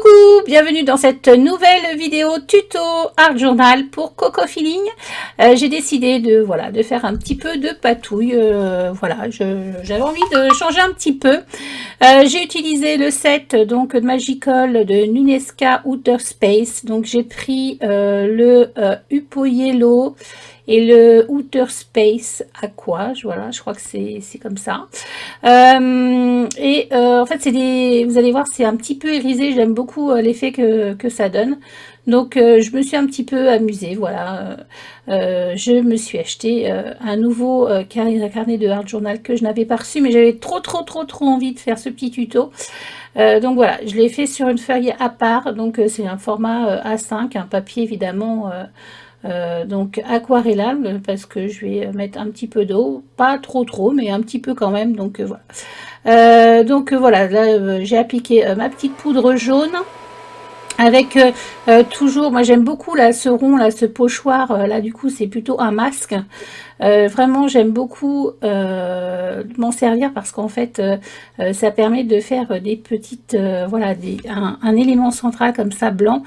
Coucou, bienvenue dans cette nouvelle vidéo tuto Art Journal pour Coco Feeling. J'ai décidé de faire un petit peu de patouille. J'avais envie de changer un petit peu. J'ai utilisé le set donc de Magical de Nunesca Outer Space. Donc j'ai pris le Upo Yellow et le Outer Space Aqua. Voilà, je crois que c'est comme ça. En fait, vous allez voir, c'est un petit peu irisé. J'aime beaucoup l'effet que ça donne. Donc, je me suis un petit peu amusée. Voilà, je me suis acheté un nouveau carnet de Art Journal que je n'avais pas reçu, mais j'avais trop envie de faire ce petit tuto. Donc voilà, je l'ai fait sur une feuille à part. Donc, c'est un format A5, un papier évidemment. Donc aquarellable parce que je vais mettre un petit peu d'eau, pas trop mais un petit peu quand même, donc voilà, là j'ai appliqué ma petite poudre jaune avec toujours, moi j'aime beaucoup là ce rond là, ce pochoir là, du coup c'est plutôt un masque. Vraiment j'aime beaucoup m'en servir parce qu'en fait ça permet de faire des petites voilà, un élément central comme ça blanc,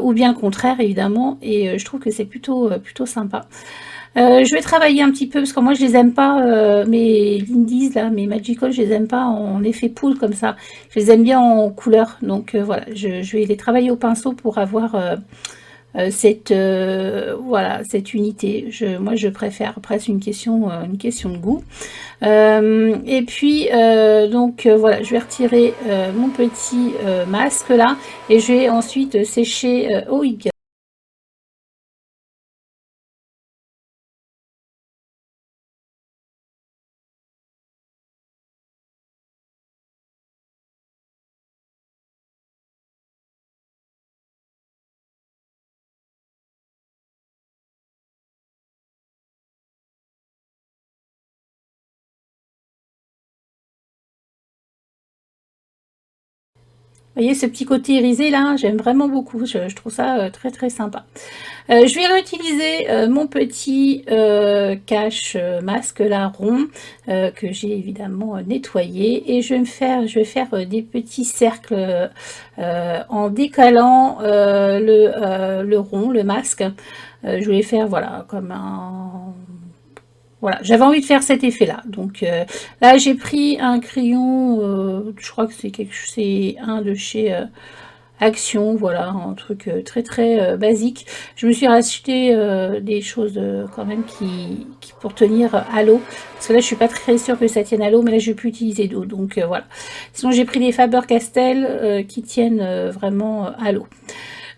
ou bien le contraire évidemment, et je trouve que c'est plutôt sympa. Je vais travailler un petit peu parce que moi je les aime pas, mes Lindy's là, mes Magical, je les aime pas en effet poudre comme ça, je les aime bien en couleur. Donc voilà, je vais les travailler au pinceau pour avoir voilà, cette unité. Moi je préfère, après c'est une question de goût. Et puis voilà, je vais retirer mon petit masque là, et je vais ensuite sécher. Oh, vous voyez ce petit côté irisé là, j'aime vraiment beaucoup, je trouve ça très sympa. Je vais réutiliser mon petit cache masque là rond, que j'ai évidemment nettoyé, et je vais faire des petits cercles en décalant le rond, le masque. Je voulais faire voilà comme un... Voilà, j'avais envie de faire cet effet-là. Donc là, j'ai pris un crayon, je crois que c'est un de chez Action, voilà, un truc très basique. Je me suis racheté des choses quand même qui pour tenir à l'eau, parce que là, je suis pas très sûre que ça tienne à l'eau, mais là, je peux utiliser d'eau, donc voilà. Sinon, j'ai pris des Faber-Castell qui tiennent vraiment à l'eau.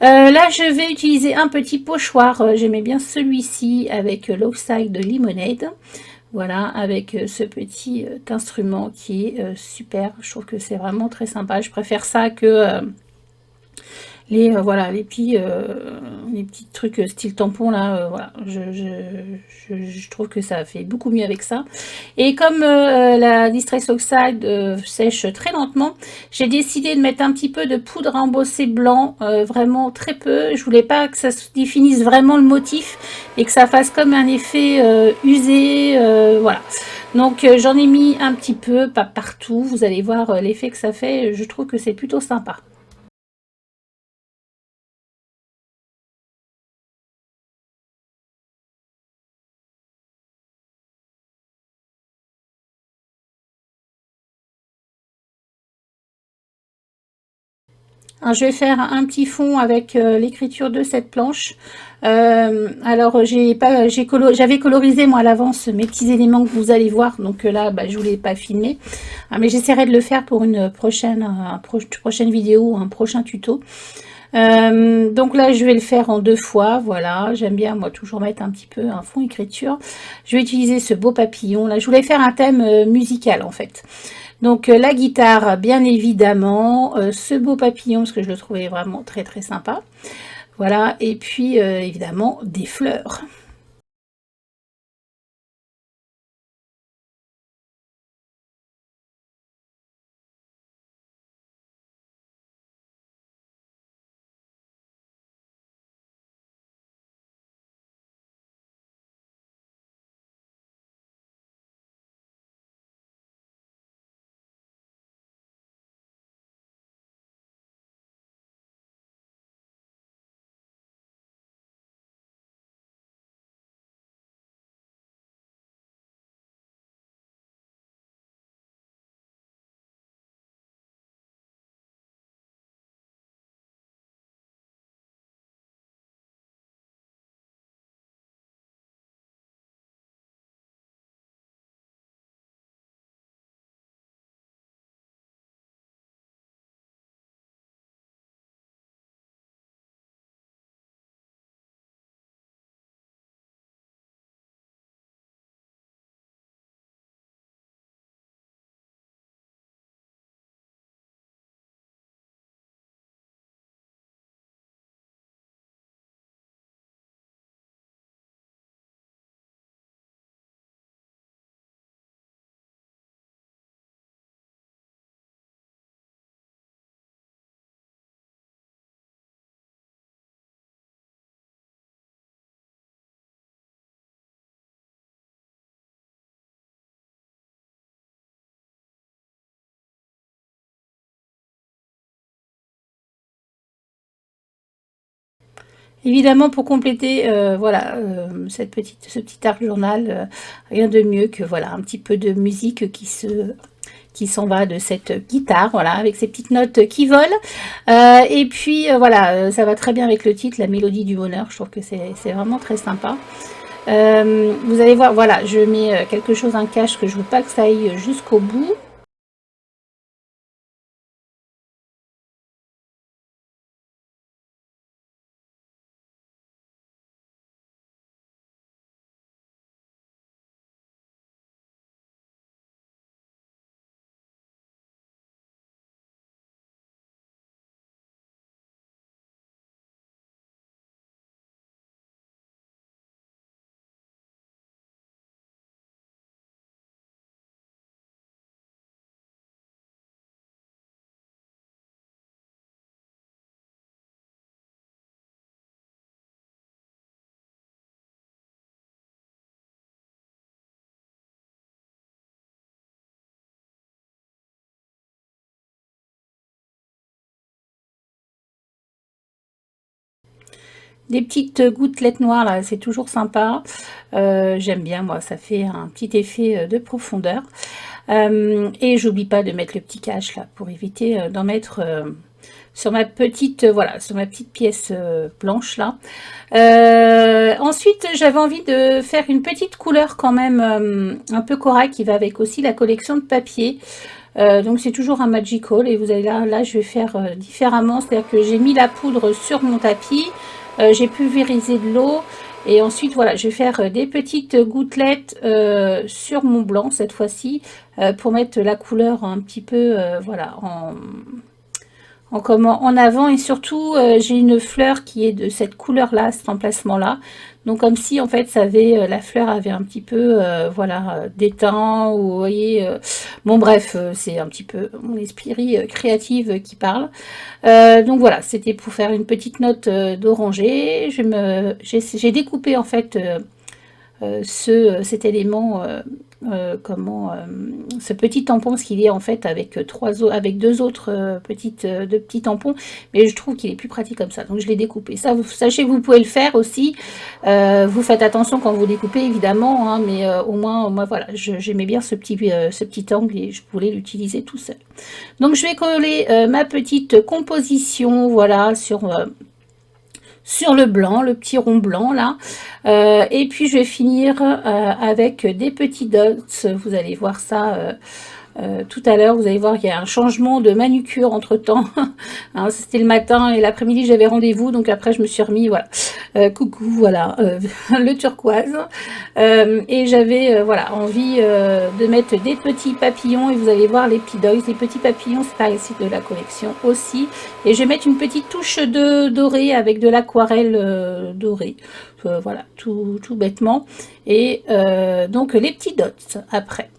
Là, je vais utiliser un petit pochoir. J'aimais bien celui-ci avec l'Oxide de Lemonade. Voilà, avec ce petit instrument qui est super. Je trouve que c'est vraiment très sympa. Je préfère ça que voilà, les petits trucs style tampon là. Voilà, je trouve que ça fait beaucoup mieux avec ça. Et comme la Distress Oxide sèche très lentement, j'ai décidé de mettre un petit peu de poudre à embosser blanc, vraiment très peu. Je voulais pas que ça se définisse vraiment le motif et que ça fasse comme un effet usé, voilà. Donc j'en ai mis un petit peu, pas partout. Vous allez voir l'effet que ça fait. Je trouve que c'est plutôt sympa. Alors, je vais faire un petit fond avec l'écriture de cette planche. Alors, j'avais colorisé moi à l'avance mes petits éléments que vous allez voir. Donc là, bah, je ne voulais pas filmer. Mais j'essaierai de le faire pour une prochaine vidéo, un prochain tuto. Donc là, je vais le faire en 2 fois. Voilà, j'aime bien moi toujours mettre un petit peu un fond écriture. Je vais utiliser ce beau papillon. Là, je voulais faire un thème musical en fait. Donc la guitare, bien évidemment, ce beau papillon, parce que je le trouvais vraiment très sympa. Voilà, et puis évidemment des fleurs. Évidemment, pour compléter, voilà, ce petit arc journal, rien de mieux que voilà un petit peu de musique qui s'en va de cette guitare, voilà, avec ces petites notes qui volent. Et puis voilà, ça va très bien avec le titre, la mélodie du bonheur. Je trouve que c'est vraiment très sympa. Vous allez voir, voilà, je mets quelque chose, un cache, que je veux pas que ça aille jusqu'au bout. Des petites gouttelettes noires là, c'est toujours sympa. J'aime bien, moi, ça fait un petit effet de profondeur. Et j'oublie pas de mettre le petit cache là pour éviter d'en mettre sur ma petite voilà, sur ma petite pièce blanche là. Ensuite, j'avais envie de faire une petite couleur quand même un peu corail qui va avec aussi la collection de papier. Donc c'est toujours un magical et vous allez là je vais faire différemment, c'est-à-dire que j'ai mis la poudre sur mon tapis, j'ai pulvérisé de l'eau et ensuite voilà je vais faire des petites gouttelettes sur mon blanc cette fois-ci pour mettre la couleur un petit peu voilà en avant et surtout j'ai une fleur qui est de cette couleur là, cet emplacement là, donc comme si en fait ça avait la fleur avait un petit peu voilà déteint ou vous voyez bon bref c'est un petit peu mon esprit créative qui parle. Donc voilà, c'était pour faire une petite note d'oranger. J'ai découpé en fait cet élément ce petit tampon, parce qu'il est en fait avec avec deux autres deux petits tampons, mais je trouve qu'il est plus pratique comme ça, donc je l'ai découpé. Ça, sachez que vous pouvez le faire aussi. Vous faites attention quand vous découpez évidemment, hein, mais au moins moi voilà, j'aimais bien ce petit angle et je voulais l'utiliser tout seul. Donc je vais coller ma petite composition voilà sur le blanc, le petit rond blanc là. Et puis je vais finir avec des petits dots. Vous allez voir ça tout à l'heure. Vous allez voir qu'il y a un changement de manucure entre temps. Hein, c'était le matin et l'après-midi j'avais rendez-vous, donc après je me suis remis voilà. Coucou, voilà le turquoise. Et j'avais voilà envie de mettre des petits papillons et vous allez voir les petits dots. Les petits papillons, c'est par ici de la collection aussi. Et je vais mettre une petite touche de doré avec de l'aquarelle dorée. Voilà, tout bêtement. Et donc les petits dots après.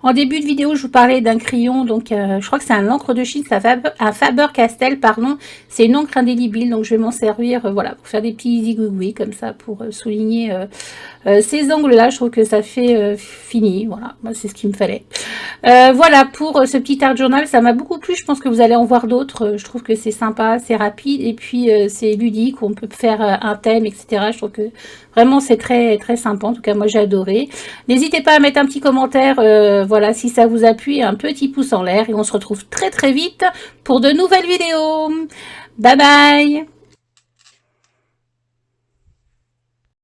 En début de vidéo, je vous parlais d'un crayon, donc je crois que c'est un encre de Chine, un Faber-Castell, pardon. C'est une encre indélébile, donc je vais m'en servir, voilà, pour faire des petits zigouigouis comme ça, pour souligner ces angles-là. Je trouve que ça fait fini, voilà, c'est ce qu'il me fallait. Voilà pour ce petit art journal, ça m'a beaucoup plu, je pense que vous allez en voir d'autres, je trouve que c'est sympa, c'est rapide et puis c'est ludique, on peut faire un thème, etc. Je trouve que vraiment c'est très très sympa, en tout cas moi j'ai adoré. N'hésitez pas à mettre un petit commentaire, voilà, si ça vous appuie, un petit pouce en l'air et on se retrouve très très vite pour de nouvelles vidéos. Bye bye.